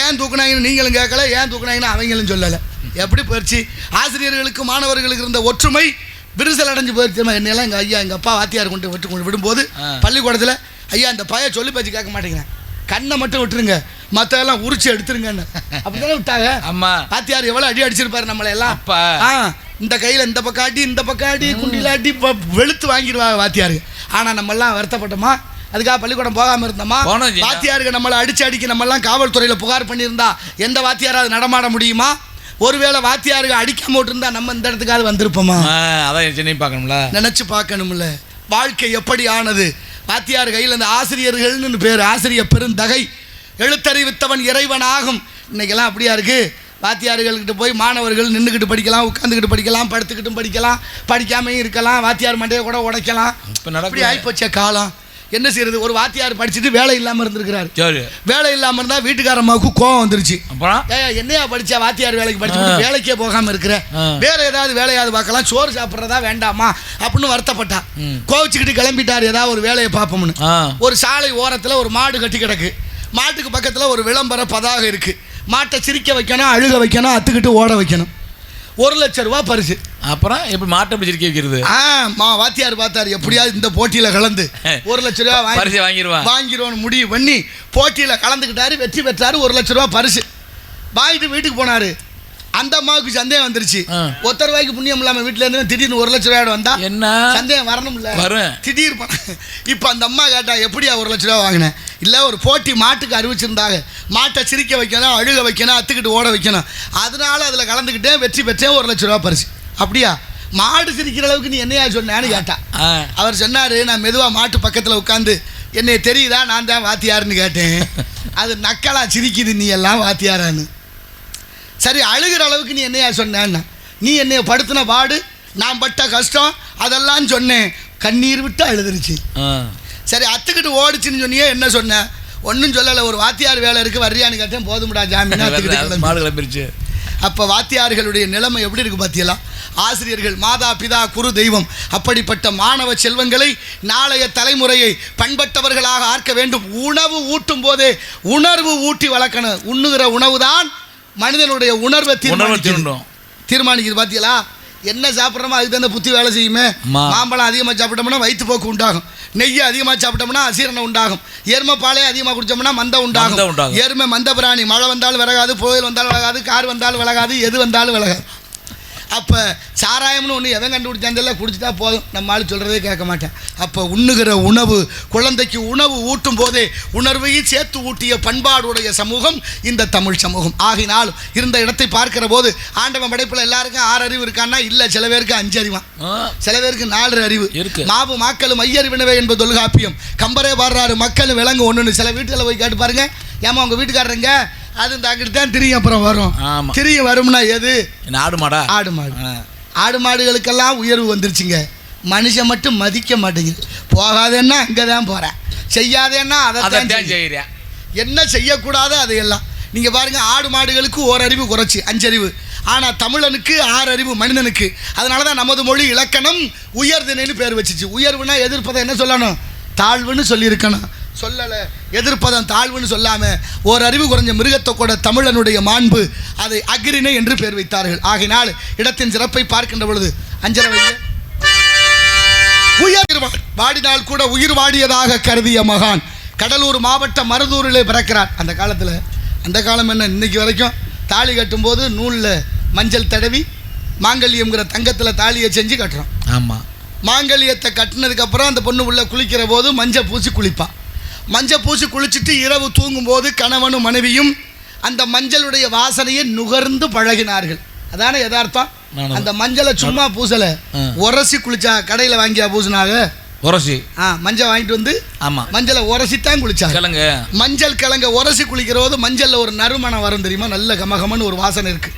ஏன் தூக்குனாங்கன்னு நீங்களும் கேட்கல, ஏன் தூக்குனாங்கன்னு அவங்களும் சொல்லலை. எப்படி போயிடுச்சு? ஆசிரியர்களுக்கு மாணவர்களுக்கு இருந்த ஒற்றுமை விரிசல் அடைஞ்சு போயிடுச்சு. என்னெல்லாம் எங்கள் ஐயா எங்கள் அப்பா வாத்தியார் கொண்டு விடும்போது பள்ளிக்கூடத்தில், ஐயா அந்த பையன் சொல்லி பேச்சு கேட்க மாட்டேங்கிறேன், கண்ணை மட்டும் விட்டுருங்க, மற்றெல்லாம் உரிச்சு எடுத்துருங்கன்னு அப்படித்தானே விட்டாங்க. அம்மா வாத்தியார் எவ்வளோ அடி அடிச்சிருப்பாரு நம்மளை எல்லாம். இந்த கையில் இந்த பக்கம் அடி குண்டியில் அடி வெளுத்து வாங்கிடுவாங்க வாத்தியாரு. ஆனால் நம்மெல்லாம் வருத்தப்பட்டோமா? அதுக்காக பள்ளிக்கூடம் போகாமல் இருந்தோமா? வாத்தியாருக்கு நம்மளை அடிக்க நம்மெல்லாம் காவல்துறையில் புகார் பண்ணியிருந்தா எந்த வாத்தியாராவது நடமாட முடியுமா? ஒருவேளை வாத்தியாருக்கு அடிக்காம விட்டுருந்தா நம்ம இந்த இடத்துக்காவது வந்திருப்போமா? அதான் பார்க்கணும்ல, நினைச்சு பார்க்கணும்ல. வாழ்க்கை எப்படி ஆனது? வாத்தியார் கையில் இந்த ஆசிரியர்கள்னு பேர், ஆசிரியர் பெருந்தகை, எழுத்தறிவித்தவன் இறைவன் ஆகும். இன்னைக்கெல்லாம் அப்படியா இருக்கு? வாத்தியார்கள்கிட்ட போய் மாணவர்கள் நின்றுக்கிட்டு படிக்கலாம், உட்காந்துக்கிட்டு படிக்கலாம், படுத்துக்கிட்டும் படிக்கலாம், படிக்காமையும் இருக்கலாம், வாத்தியார் மண்டையை கூட உடைக்கலாம். இப்படி ஆகிப்போச்ச காலம். என்ன செய்யறது? ஒரு வாத்தியார் படிச்சுட்டு வேலை இல்லாமல் இருந்திருக்கிறாரு. வேலை இல்லாமல் இருந்தால் வீட்டுக்காரம்மாவுக்கு கோவம் வந்துருச்சு. என்னையா படிச்சா வாத்தியார் வேலைக்கு படிச்சு வேலைக்கே போகாமல் இருக்கிற, வேற ஏதாவது வேலையாவது பார்க்கலாம், சோறு சாப்பிட்றதா வேண்டாமா அப்படின்னு வருத்தப்பட்டா. கோவிச்சுக்கிட்டு கிளம்பிட்டார் ஏதாவது ஒரு வேலையை பார்ப்போம்னு. ஒரு சாலை ஓரத்தில் ஒரு மாடு கட்டி கிடக்கு. மாட்டுக்கு பக்கத்தில் ஒரு விளம்பர பதாக இருக்கு. மாட்டை சிரிக்க வைக்கணும், அழுக வைக்கணும், அத்துக்கிட்டு ஓட வைக்கணும். 1,00,000 ரூபா பரிசு. அப்புறம் எப்படி மாட்டை எப்படி சிரிக்க வைக்கிறது? வாத்தியார் பார்த்தாரு, எப்படியாவது இந்த போட்டியில் கலந்து 1,00,000 ரூபா வாங்கிடுவோன்னு முடிவு பண்ணி போட்டியில் கலந்துக்கிட்டாரு. வெற்றி பெற்றாரு. 1,00,000 ரூபா பரிசு வாங்கிட்டு வீட்டுக்கு போனாரு. அந்த அம்மாவுக்கு சந்தேகம் வந்துருச்சு. ஒத்த ரூபாய்க்கு புண்ணியம் இல்லாமல் வீட்டில் இருந்து திடீர்னு 1,00,000 ரூபாய் வந்தா என்ன சந்தேகம் வரணும்ல? திடீர் இப்போ அந்த அம்மா கேட்டா, எப்படியா 1,00,000 ரூபா வாங்கினேன்? இல்லை, ஒரு போட்டி மாட்டுக்கு அறிவிச்சிருந்தாங்க, மாட்டை சிரிக்க வைக்கணும், அழுக வைக்கணும், அத்துக்கிட்டு ஓட வைக்கணும், அதனால அதில் கலந்துக்கிட்டேன், வெற்றி பெற்றேன், 1,00,000 ரூபா பரிசு. அப்படியா? மாடு சிரிக்கிற அளவுக்கு நீ என்னையா சொன்னான்னு கேட்டா. அவர் சொன்னார், நான் மெதுவாக மாட்டு பக்கத்தில் உட்காந்து, என்னை தெரியுதா நான் தான் வாத்தியாருன்னு கேட்டேன். அது நக்கலா சிரிக்குது, நீ எல்லாம் வாத்தியாரான்னு. சரி, அழுகிற அளவுக்கு நீ என்னையா சொன்னேன்னா, நீ என்னைய படுத்தின பாடு, நான் பட்ட கஷ்டம் அதெல்லாம் சொன்னேன். கண்ணீர் விட்டு அழுதுருச்சு. சரி, அத்துக்கிட்டு ஓடிச்சுன்னு சொன்னியே, என்ன சொன்ன? ஒன்றும் சொல்லலை, ஒரு வாத்தியார் வேலை இருக்குது வர்றியான்னு கேட்டேன். போதும்டா ஜாமீன், கிளம்பிருச்சு. அப்போ வாத்தியார்களுடைய நிலைமை எப்படி இருக்குது பார்த்தீங்களா? ஆசிரியர்கள் மாதா பிதா குரு தெய்வம். அப்படிப்பட்ட மாணவ செல்வங்களை, நாளைய தலைமுறையை பண்பட்டவர்களாக ஆக்க வேண்டும். உணவு ஊட்டும் போதே உணர்வு ஊட்டி வளர்க்கணும். உண்ணுகிற உணவு தான் மனிதனுடைய உணர்வை தீர்மானிக்குது. பார்த்தீங்களா? என்ன சாப்பிட்றோமோ அதுக்கு தகுந்த புத்தி வேலை செய்யுமே. மாம்பழம் அதிகமாக சாப்பிட்டோம்னா வயிற்று போக்கு உண்டாகும். நெய்யை அதிகமாக சாப்பிட்டோம்னா அசீரணம் உண்டாகும். எருமை பாலையை அதிகமாக குடித்தோம்னா மந்தம் உண்டாகும். எருமை மந்த பிராணி. மழை வந்தாலும் விலகாது, புயல் வந்தாலும் விலகாது, கார் வந்தாலும் விலகாது, எது வந்தாலும் விலகாது. அப்போ சாராயம்னு ஒன்று எவன் கண்டுபிடிச்சாந்தெல்லாம் குடிச்சிட்டா போதும், நம்ம ஆள் சொல்கிறதே கேட்க மாட்டேன். அப்போ உண்ணுகிற உணவு, குழந்தைக்கு உணவு ஊட்டும் போதே உணர்வையும் சேர்த்து ஊட்டிய பண்பாடுடைய சமூகம் இந்த தமிழ் சமூகம். ஆகினால் இருந்த இடத்தை பார்க்கிற போது ஆண்டவன் படைப்பில் எல்லாருக்கும் 6 அறிவு இருக்கான்னா இல்லை, சில பேருக்கு 5 அறிவான், சில பேருக்கு 4 அறிவு இருக்கு. மாவு மாக்களும் ஐயறிவினவே என்பது தொல்காப்பியம். கம்பரே பாடுறாரு, மக்கள் விலங்கு ஒன்றுன்னு. சில வீட்டில் போய் கேட்டு பாருங்க, ஏமா உங்கள் வீட்டுக்காரருங்க அது தாக்கிட்டு தான் திரியும், அப்புறம் வரும். திரியும் வரும்னா எது? ஆடு மாடா? ஆடு மாடு. ஆடு மாடுகளுக்கெல்லாம் உயர்வு வந்துருச்சுங்க. மனுஷன் மட்டும் மதிக்க மாட்டேங்குது. போகாதேன்னா அங்கே தான் போகிறேன், செய்யாதேன்னா அதை தான் செய்கிறேன். என்ன செய்யக்கூடாது அதையெல்லாம். நீங்கள் பாருங்கள், ஆடு மாடுகளுக்கு 1 அறிவு குறைச்சி 5 அறிவு. ஆனால் தமிழனுக்கு 6 அறிவு மனிதனுக்கு. அதனால தான் நமது மொழி இலக்கணம் உயர்தினைன்னு பேர் வச்சிச்சு. உயர்வுனா எதிர்ப்பதை என்ன சொல்லணும்? தாழ்வுன்னு சொல்லியிருக்கணும். சொல்லலை, எதிர்ப்பதம் தாழ்வுன்னு சொல்லாமல் 1 அறிவு குறைஞ்ச மிருகத்தை கூட தமிழனுடைய மாண்பு, அதை அக்ரிணை என்று பேர் வைத்தார்கள். ஆகினால் இடத்தின் சிறப்பை பார்க்கின்ற பொழுது 5 வயது உயிர் வாடினால் கூட உயிர் வாடியதாக கருதிய மகான் கடலூர் மாவட்டம் மருதூரிலே பிறக்கிறார். அந்த காலத்தில், அந்த காலம் என்ன, இன்னைக்கு வரைக்கும் தாலி கட்டும்போது நூலில் மஞ்சள் தடவி மாங்கல்யம்ங்கிற தங்கத்தில் தாலியை செஞ்சு கட்டுறோம். ஆமாம், மாங்கல்யத்தை கட்டினதுக்கப்புறம் அந்த பொண்ணு உள்ள குளிக்கிற போது மஞ்சள் பூசி குளிப்பான். மஞ்சள் பூசி குளிச்சுட்டு இரவு தூங்கும்போது கணவனும் மனைவியும் அந்த மஞ்சளுடைய வாசனையை நுகர்ந்து பழகினார்கள். அதான யதார்த்தம். அந்த மஞ்சளை சும்மா பூசலை, உரசி குளிச்சா. கடையில் வாங்கியா பூசினாங்க? உரசி. மஞ்சள் வாங்கிட்டு வந்து மஞ்சளை உரசித்தான் குளிச்சாங்க. மஞ்சள் கிழங்க உரசி குளிக்கிற போது மஞ்சளில் ஒரு நறுமணம் வரும் தெரியுமா? நல்ல கமகமன்னு ஒரு வாசனை இருக்குது.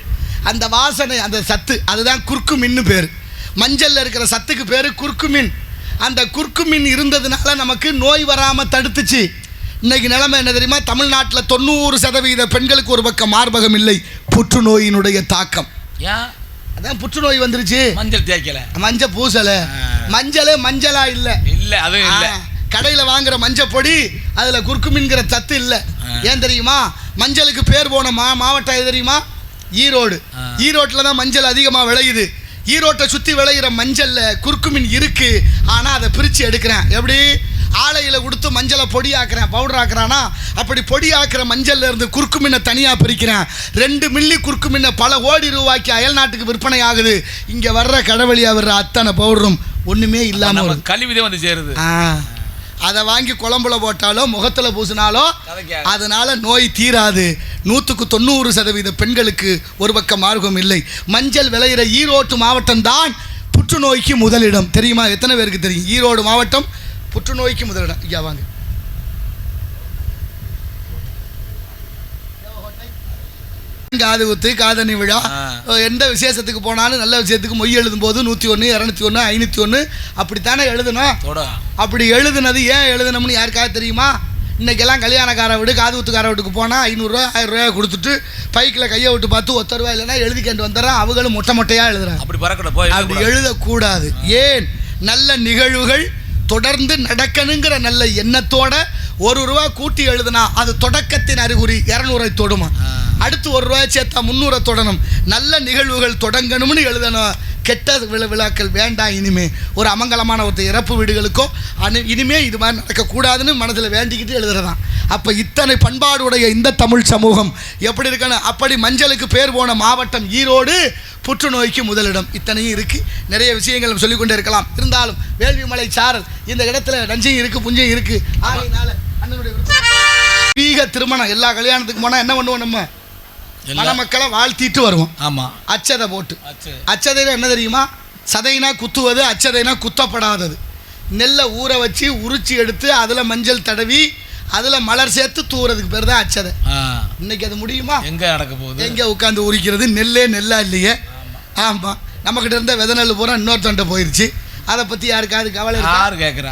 அந்த வாசனை, அந்த சத்து, அதுதான் குர்குமின்னு பேர். மஞ்சளில் இருக்கிற சத்துக்கு பேர் குர்குமின். அந்த குர்குமின் இருந்ததுனால நமக்கு நோய் வராமல் தடுத்துச்சு. இன்னைக்கு நிலைமை என்ன தெரியுமா? தமிழ்நாட்டில் 90% பெண்களுக்கு ஒரு பக்கம் மார்பகம் இல்லை, புற்றுநோயினுடைய தாக்கம். அதான் புற்றுநோய் வந்துருச்சு. மஞ்சள் தேய்க்கல, மஞ்சள் பூசல, மஞ்சளே மஞ்சளா இல்லை. இல்லை, அதுவும் இல்லை. கடையில் வாங்குற மஞ்சள் பொடி அதில் குர்குமின்கிற சத்து இல்லை. ஏன் தெரியுமா? மஞ்சளுக்கு பேர் போன மாவட்டம் எது தெரியுமா? ஈரோடு. ஈரோட்டில் தான் மஞ்சள் அதிகமாக விளையுது. ஈரோட்டை சுற்றி விளையிற மஞ்சளில் குறுக்குமீன் இருக்குது. ஆனால் அதை பிரித்து எடுக்கிறேன். எப்படி ஆலையில் கொடுத்து மஞ்சளை பொடியாக்குறேன், பவுடர் ஆக்குறானா அப்படி பொடியாக்குற மஞ்சள்ல இருந்து குறுக்குமீனை தனியாக பிரிக்கிறேன். 2 மில்லி குறுக்குமீனை பல கோடி ரூபாய்க்கு அயல் நாட்டுக்கு விற்பனை ஆகுது. இங்கே வர்ற கடவழியாக வர்ற அத்தனை பவுடரும் ஒன்றுமே இல்லாமல் கழிவுதே வந்து சேருது. அதை வாங்கி குழம்புல போட்டாலோ முகத்தில் பூசினாலோ அதனால நோய் தீராது. 100% பெண்களுக்கு ஒரு பக்கம் மார்க்கம் இல்லை. மஞ்சள் விளையிற ஈரோடு மாவட்டம் தான் புற்றுநோய்க்கு முதலிடம். தெரியுமா? எத்தனை பேருக்கு தெரியும்? ஈரோடு மாவட்டம் புற்றுநோய்க்கு முதலிடம். ஐயா வாங்க. காது குத்து, காதணி விழா, எந்த விசேஷத்துக்கு போனாலும் நல்ல விஷயத்துக்கு மொய் எழுதும் போது 101, 201, 501 அப்படித்தானே எழுதணும். அப்படி எழுதுனது ஏன் எழுதணும்னு யாருக்காவது தெரியுமா? இன்றைக்கெல்லாம் கல்யாணக்கார வீடு, காது குத்துக்கார வீட்டுக்கு போனால் 500 ரூபா 1000 ரூபாய் கொடுத்துட்டு பைக்கில் கையை விட்டு பார்த்து ஒத்த ரூபாய் இல்லைன்னா எழுதிக்கிட்டு வந்துடுறான். அவங்களும் மொட்டையாக எழுதுறாங்க. அப்படி எழுதக்கூடாது. ஏன்? நல்ல நிகழ்வுகள் தொடர்ந்து நடக்கணுங்கிற நல்ல எண்ணத்தோட 1 ரூபா கூட்டி எழுதுனா அது தொடக்கத்தின் அறிகுறி. 200 தொடுமா, அடுத்து 1 ரூபாய் சேர்த்தா 300 தொடணும். நல்ல நிகழ்வுகள் தொடங்கணும்னு எழுதணும். கெட்ட விழாக்கள் வேண்டாம். இனிமே ஒரு அமங்கலமான ஒருத்தர் இறப்பு வீடுகளுக்கோ இனிமே இது மாதிரி நடக்கக்கூடாதுன்னு மனதில் வேண்டிக்கிட்டு எழுதுறதான். அப்போ இத்தனை பண்பாடுடைய இந்த தமிழ் சமூகம் எப்படி இருக்கணும்? அப்படி மஞ்சளுக்கு பேர் போன மாவட்டம் ஈரோடு, புற்றுநோய்க்கு முதலிடம். இத்தனையும் இருக்குது. நிறைய விஷயங்கள் சொல்லிக்கொண்டே இருக்கலாம். இருந்தாலும் வேள்விமலை சாரல் இந்த இடத்துல நஞ்சையும் இருக்குது, புஞ்சையும் இருக்குது. ஆகையினால அண்ணனுடைய வீக திருமணம் எல்லா கல்யாணத்துக்கு போனால் என்ன பண்ணுவோம்? நம்ம மணமக்களை வாழ்த்திட்டு வருவோம். ஆமாம், அச்சதை போட்டு. அச்சதைனா என்ன தெரியுமா? சதைனா குத்துவது, அச்சதைனா குத்தப்படாதது. நெல்லை ஊற வச்சு உரிச்சி எடுத்து அதில் மஞ்சள் தடவி அதில் மலர் சேர்த்து தூவுறதுக்கு பேர் தான் அச்சதை. இன்னைக்கு அது முடியுமா? எங்கே நடக்க போகுது? எங்கே உட்காந்து உரிக்கிறது? நெல்லா இல்லையே. ஆமாம், நம்மக்கிட்ட இருந்த வித நெல் பூரா இன்னொருத்தண்ட போயிடுச்சு. அதை பற்றி யாருக்காவது கவலை? யார் கேட்குறா?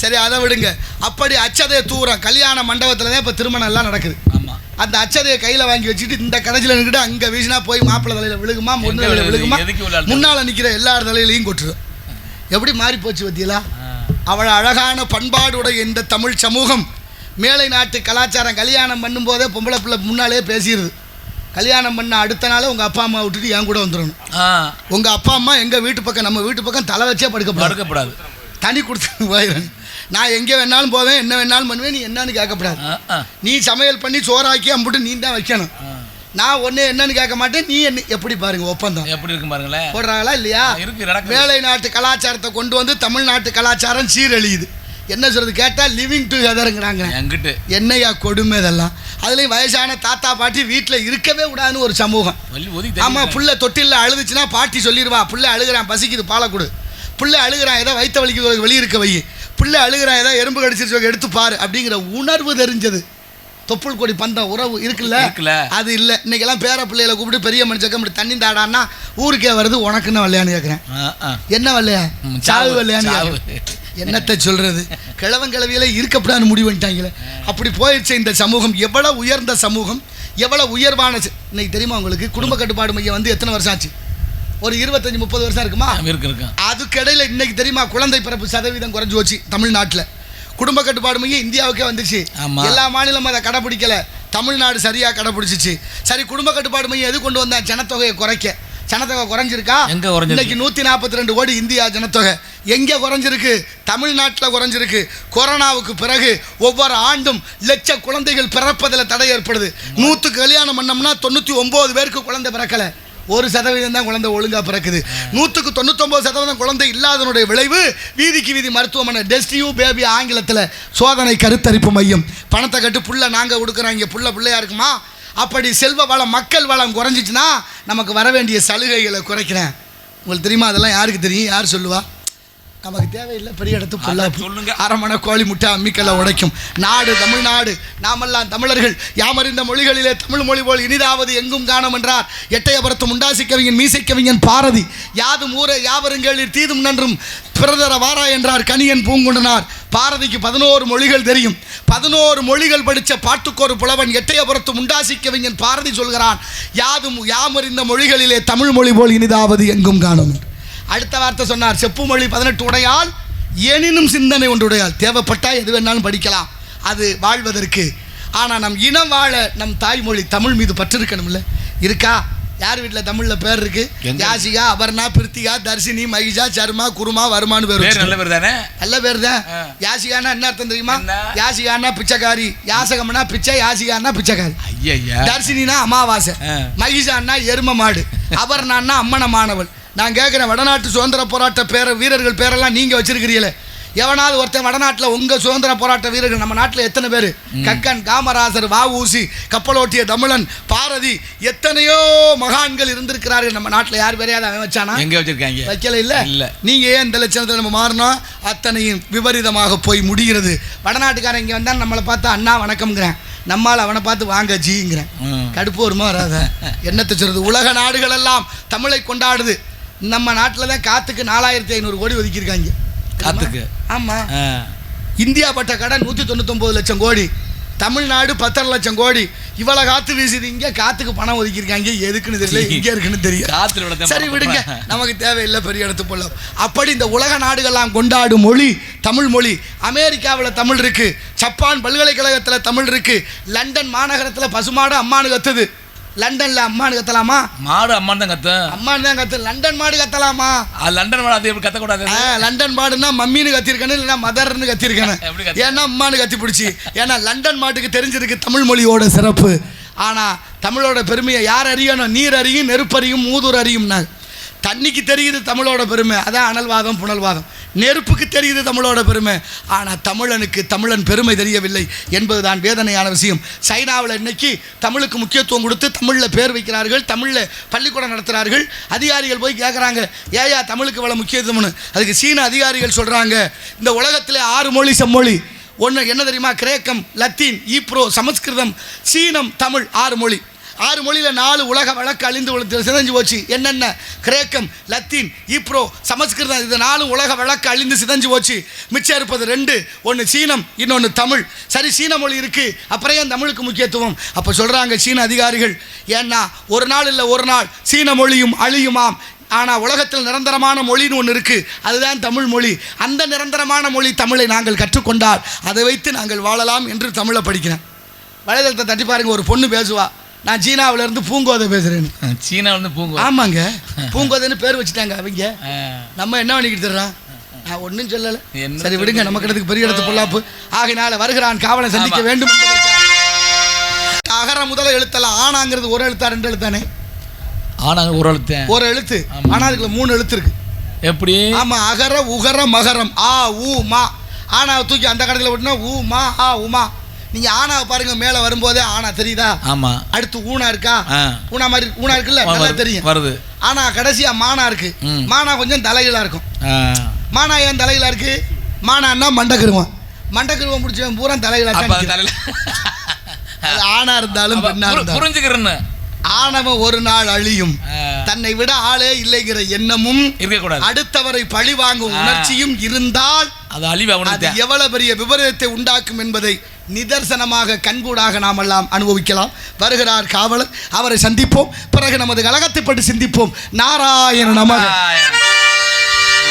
சரி, அதை விடுங்க. அப்படி அச்சதையை தூரம் கல்யாண மண்டபத்தில் தான் இப்போ திருமணம் எல்லாம் நடக்குது. ஆமாம், அந்த அச்சதையை கையில் வாங்கி வச்சுட்டு இந்த கடைசியில் நின்றுட்டு அங்கே வீசினா போய் மாப்பிள்ளை தலையில் விழுகுமா, முன்ன தலையில் விழுகுமா, முன்னால் நிற்கிற எல்லார் தலையிலையும் கொட்டுரும். எப்படி மாறி போச்சு பத்தியலா? அவளை அழகான பண்பாடுடைய இந்த தமிழ் சமூகம் மேலை நாட்டு கலாச்சாரம். கல்யாணம் பண்ணும்போதே பொம்பளை பிள்ளை முன்னாலே பேசிடுது. கல்யாணம் பண்ண அடுத்த நாள் உங்கள் அப்பா அம்மா விட்டுட்டு என் கூட வந்துடணும். உங்கள் அப்பா அம்மா எங்கள் வீட்டு பக்கம், நம்ம வீட்டு பக்கம் தலை வச்சே படுக்கப்படாது. தனி கொடுத்து போயிடுறேன். நான் எங்கே வேணாலும் போவேன், என்ன வேணாலும் பண்ணுவேன். நீ என்னன்னு கேட்கப்படாது. நீ சமையல் பண்ணி சோறாக்கி அம்பிட்டு நீ தான் வைக்கணும். நான் ஒன்று என்னன்னு கேட்க மாட்டேன். நீ என்ன எப்படி பாருங்க, ஒப்பந்தம் எப்படி இருக்கு பாருங்களேன். போடுறாங்களா இல்லையா? மேலை நாட்டு கலாச்சாரத்தை கொண்டு வந்து தமிழ்நாட்டு கலாச்சாரம் சீரழியுது. என்ன சொல்றது கேட்டால் லிவிங் டுகெதருங்கிறாங்க. என்கிட்ட என்னையா கொடுமை இதெல்லாம். அதுலேயும் வயசான தாத்தா பாட்டி வீட்டில் இருக்கவே கூடாதுன்னு ஒரு சமூகம். ஆமாம், புள்ள தொட்டிலில் அழுதுச்சுன்னா பாட்டி சொல்லிடுவா, புள்ள அழுகிறான் பசிக்குது பாலை கொடு, புள்ள அழுகிறான் ஏதோ வயிற்ற வலிக்குது வெளியிருக்க வை, புள்ள அழுகிறான் ஏதோ எறும்பு கடிச்சிருச்சு எடுத்து பாரு அப்படிங்கிற உணர்வு தெரிஞ்சது. தொப்புள் கொடி பந்தம் உறவு இருக்குல்ல, அது இல்லை. இன்னைக்கெல்லாம் பேர பிள்ளைகளை கூப்பிட்டு பெரிய மனுஷக்க இப்படி தண்ணி தாடான்னா ஊருக்கே வருது. உனக்குன்னு வரலையான்னு கேட்குறேன். என்ன வரலையா? சாவு வரலையான்னு. என்னத்தை சொல்கிறது? கிழவன் கிழவியில இருக்கப்படான்னு முடிவு பண்ணிட்டாங்களே. அப்படி போயிடுச்சு இந்த சமூகம். எவ்வளோ உயர்ந்த சமூகம், எவ்வளோ உயர்வான. இன்னைக்கு தெரியுமா உங்களுக்கு? குடும்ப கட்டுப்பாடு மையம் வந்து எத்தனை வருஷம் ஆச்சு? ஒரு 25-30 வருஷம் இருக்குமா? இருக்கு. அதுக்கிடையில் இன்னைக்கு தெரியுமா குழந்தை பிறப்பு சதவீதம் குறைஞ்சி வச்சு தமிழ்நாட்டில். குடும்ப கட்டுப்பாடு மையம் இந்தியாவுக்கே வந்துச்சு. எல்லா மாநிலமும் அதை கடைப்பிடிக்கல, தமிழ்நாடு சரியாக கடைப்பிடிச்சிச்சு. சரி, குடும்ப கட்டுப்பாடு மையம் எது கொண்டு வந்தா? ஜனத்தொகையை குறைக்க. ஜனத்தொகை குறைஞ்சிருக்கா? இன்னைக்கு 142 கோடி இந்தியா ஜனத்தொகை. எங்கே குறைஞ்சிருக்கு? தமிழ்நாட்டில் குறைஞ்சிருக்கு. கொரோனாவுக்கு பிறகு ஒவ்வொரு ஆண்டும் லட்ச குழந்தைகள் பிறப்பதில் தடை ஏற்படுது. 100க்கு கல்யாணம் பண்ணோம்னா 99 பேருக்கு குழந்தை பிறக்கலை. 1% தான் குழந்தை ஒழுங்காக பிறக்குது. 100க்கு 99% குழந்தை இல்லாதனுடைய விளைவு வீதிக்கு வீதி மருத்துவமனை, டெஸ்டியூ பேபி ஆங்கிலத்தில் சோதனை கருத்தரிப்பு மையம். பணத்தை கட்டு புள்ள நாங்கள் கொடுக்குறோம், இங்கே பிள்ளையா இருக்குமா? அப்படி செல்வ வளம் மக்கள் வளம் குறைஞ்சிச்சுன்னா நமக்கு வர வேண்டிய சலுகைகளை குறைக்கிறேன். உங்களுக்கு தெரியுமா? அதெல்லாம் யாருக்கு தெரியும்? யார் சொல்லுவா? நமக்கு தேவையில்லை. பெரிய இடத்து புல்லா சொல்லுங்க. அரமணை கோழி முட்டை அம்மிக்கல்ல உடைக்கும் நாடு தமிழ்நாடு. நாமெல்லாம் தமிழர்கள். யாமறிந்த மொழிகளிலே தமிழ் மொழி போல் இனிதாவது எங்கும் காணோம் என்றார் எட்டயபுரத்தும் உண்டாசிக்கவிஞன் மீசைக்கவிஞன் பாரதி. யாதும் ஊரே யாவருங்களில் தீதும் நன்றும் பிறதர வாரா என்றார் கணியன் பூங்குண்டனார். பாரதிக்கு 11 மொழிகள் தெரியும். 11 மொழிகள் படித்த பாட்டுக்கொரு புலவன் எட்டயபுரத்தும் உண்டாசிக்கவிஞன் பாரதி சொல்கிறான், யாமறிந்த மொழிகளிலே தமிழ் மொழி போல் இனிதாவது எங்கும் காணோம். அடுத்த வார்த்தை சொன்னார், செப்பு மொழி 18 உடையால் எனினும் சிந்தனை ஒன்று உடையால். தேவைப்பட்டால் எது வேணாலும் படிக்கலாம், அது வாழ்வதற்கு. ஆனால் நம் இனம் வாழ நம் தாய்மொழி தமிழ் மீது பற்று இருக்கணும்ல. இருக்கா? யார் வீட்டுல தமிழ்ல பேர் இருக்கு? யாசிகா, அபர்ணா, பிரித்திகா, தர்ஷினி, மகிஷா, சர்மா, குருமா, வருமானு பேர். நல்ல பேர் தானே? நல்ல பேர் தான். யாசிகானா என்ன அர்த்தம் தெரியுமா? யாசிகானா பிச்சைக்காரி, யாசகம்னா பிச்சை, யாசிகானா பிச்சைக்காரி. தர்ஷினினா அமாவாசை, மகிஷான்னா எரும மாடு, அபர்ணான்னா அம்மனமானவள். நான் கேட்கிறேன், வடநாட்டு சுதந்திர போராட்ட வீரர்கள் பேரெல்லாம் நீங்க வச்சிருக்கிறீங்களே, எவனாவது ஒருத்தன் வடநாட்டில் உங்கள் சுதந்திர போராட்ட வீரர்கள் நம்ம நாட்டில் எத்தனை பேர்? கக்கன், காமராசர், வ.உ.சி., கப்பலோட்டிய தமிழன், பாரதி, எத்தனையோ மகான்கள் இருந்திருக்கிறார்கள் நம்ம நாட்டில். யார் பேரையாவது அவன் வச்சானா? எங்கே வச்சிருக்காங்க? வைக்கல. இல்லை. நீங்கள் ஏன் இந்த லட்சணத்தில் நம்ம மாறணும்? அத்தனையும் விபரீதமாக போய் முடிகிறது. வடநாட்டுக்காரன் இங்கே வந்தால் நம்மளை பார்த்து அண்ணா வணக்கம்ங்கிறேன், நம்மால் அவனை பார்த்து வாங்க ஜிங்கிறேன். கடுப்பு வருமா வராத? என்னத்தை சொல்றது? உலக நாடுகள் எல்லாம் தமிழை கொண்டாடுது. நம்ம நாட்டில் தான் காத்துக்கு 4500 கோடி ஒதுக்கியிருக்காங்க. காத்துக்கு? ஆமா. இந்தியா பட்ட கடன் 199 லட்சம் கோடி, தமிழ்நாடு 10 லட்சம் கோடி. இவ்வளவு காத்து வீசுது, இங்க காத்துக்கு பணம் ஒதுக்கியிருக்காங்க. எதுக்குன்னு தெரியல, இங்க இருக்குன்னு தெரியும். சரி விடுங்க, நமக்கு தேவையில்லை, பெரிய இடத்து போலாம். அப்படி இந்த உலக நாடுகள்லாம் கொண்டாடும் மொழி தமிழ் மொழி. அமெரிக்காவில் தமிழ் இருக்கு, ஜப்பான் பல்கலைக்கழகத்தில் தமிழ் இருக்கு, லண்டன் மாநகரத்தில் பசுமாடு அம்மானு கத்துது. லண்டன்ல அம்மானு கத்தலாமா? மாடு அம்மான் தான் கத்து. அம்மான் தான் கத்து. லண்டன் மாடு கத்தலாமா? லண்டன் மாடு அது எப்படி கத்தக்கூடாது? லண்டன் மாடுன்னா மம்மின்னு கத்திருக்கணும், இல்லைன்னா மதர்ன்னு கத்திருக்கணும். ஏன்னா அம்மானு கத்தி பிடிச்சி. ஏன்னா லண்டன் மாட்டுக்கு தெரிஞ்சிருக்கு தமிழ் மொழியோட சிறப்பு. ஆனால் தமிழோட பெருமையை யார் அறியணும்? நீர் அறியும், நெருப்பறியும், மூதூர் அறியும்னா. தண்ணிக்கு தெரியுது தமிழோட பெருமை, அதான் அனல்வாதம் புனல்வாதம். நெருப்புக்கு தெரியுது தமிழோட பெருமை, ஆனால் தமிழனுக்கு தமிழன் பெருமை தெரியவில்லை என்பதுதான் வேதனையான விஷயம். சைனாவில் இன்னைக்கு தமிழுக்கு முக்கியத்துவம் கொடுத்து தமிழில் பேர் வைக்கிறார்கள், தமிழில் பள்ளிக்கூடம் நடத்துகிறார்கள். அதிகாரிகள் போய் கேட்குறாங்க, ஏயா தமிழுக்கு இவ்வளோ முக்கியத்துவம்னு. அதுக்கு சீன அதிகாரிகள் சொல்கிறாங்க, இந்த உலகத்தில் 6 மொழி செம்மொழி. ஒன்று என்ன தெரியுமா? கிரேக்கம், லத்தீன், ஈப்ரோ, சமஸ்கிருதம், சீனம், தமிழ். 6 மொழி. 6 மொழியில் 4 உலக வழக்கு அழிந்து சிதைஞ்சு போச்சு. என்னென்ன? கிரேக்கம், லத்தீன், ஈப்ரோ, சமஸ்கிருதம். இது 4 உலக வழக்கு அழிந்து சிதைஞ்சு போச்சு. மிச்சம் இருப்பது 2. ஒன்று சீனம், இன்னொன்று தமிழ். சரி, சீன மொழி இருக்கு, அப்புறம் ஏன் தமிழுக்கு முக்கியத்துவம்? அப்போ சொல்றாங்க சீன அதிகாரிகள், ஏன்னா ஒரு நாள் இல்லை ஒரு நாள் சீன மொழியும் அழியுமாம். ஆனால் உலகத்தில் நிரந்தரமான மொழின்னு ஒன்று இருக்குது, அதுதான் தமிழ் மொழி. அந்த நிரந்தரமான மொழி தமிழை நாங்கள் கற்றுக்கொண்டால் அதை வைத்து நாங்கள் வாழலாம் என்று தமிழை படிக்கிறேன். வலைதளத்தை தட்டி பாருங்க, ஒரு பொண்ணு பேசுவா, நான் சீனாவிலேருந்து பூங்கோதை பேசுகிறேன்னு. சீனாவிலேருந்து பூங்கோதை? ஆமாங்க, பூங்கோதைன்னு பேர் வச்சுட்டாங்க அவங்க. நம்ம என்ன பண்ணிக்கிட்டு தர்றோம்? நான் ஒன்றும் சொல்லலை. சரி விடுங்க, நமக்கு இடத்துக்கு பெரிய இடத்து பொல்லாப்பு. ஆகினால வருகிறான் காவலை சந்திக்க வேண்டும். அகர முதல எழுத்தலாம். ஆனாங்கிறது ஒரு எழுத்தா 2 எழுத்தானே? ஆனாங்க ஒரு எழுத்து. ஒரு எழுத்து. ஆனால் அதுக்குள்ள 3 எழுத்து இருக்கு. எப்படி? ஆமாம், அகர உகர மகரம். ஆ ஊ மா. ஆனாவை தூக்கி அந்த கடத்தில் விட்டுனா ஊ மா ஆ உமா. நீங்க ஆனாவை பாருங்க, மேல வரும்போதே ஆனா தெரியுதா? ஆமா. அடுத்து ஊனா இருக்கா? ஊனா மாதிரி ஊனா இருக்குல்ல, நல்லா தெரியும் வருது. ஆனா கடைசியா மானா இருக்கு. மானா கொஞ்சம் தலைகளா இருக்கும். மானா ஏன் தலைகளா இருக்கு? மானான்னா மண்டக்கருவம். மண்டக்கருவம் முடிச்சவன் பூரா தலைகளா இருக்கான். ஆனா இருந்தாலும் பெண்ணா இருந்தாலும் புரிஞ்சுக்கிறேன்னு. ஆணவம் ஒரு நாள் அழியும், தன்னை விட ஆளே இல்லைங்கிற எண்ணமும் இருக்கக்கூடாது. அடுத்தவரை பழி வாங்கும் உணர்ச்சியும் இருந்தால் அது எவ்வளவு பெரிய விபரீதத்தை உண்டாக்கும் என்பதை நிதர்சனமாக கண்கூடாக நாம் எல்லாம் அனுபவிக்கலாம். வருகிறார் காவலர், அவரை சந்திப்போம். பிறகு நமது கழகத்தை பற்றி சிந்திப்போம். நாராயண நமக.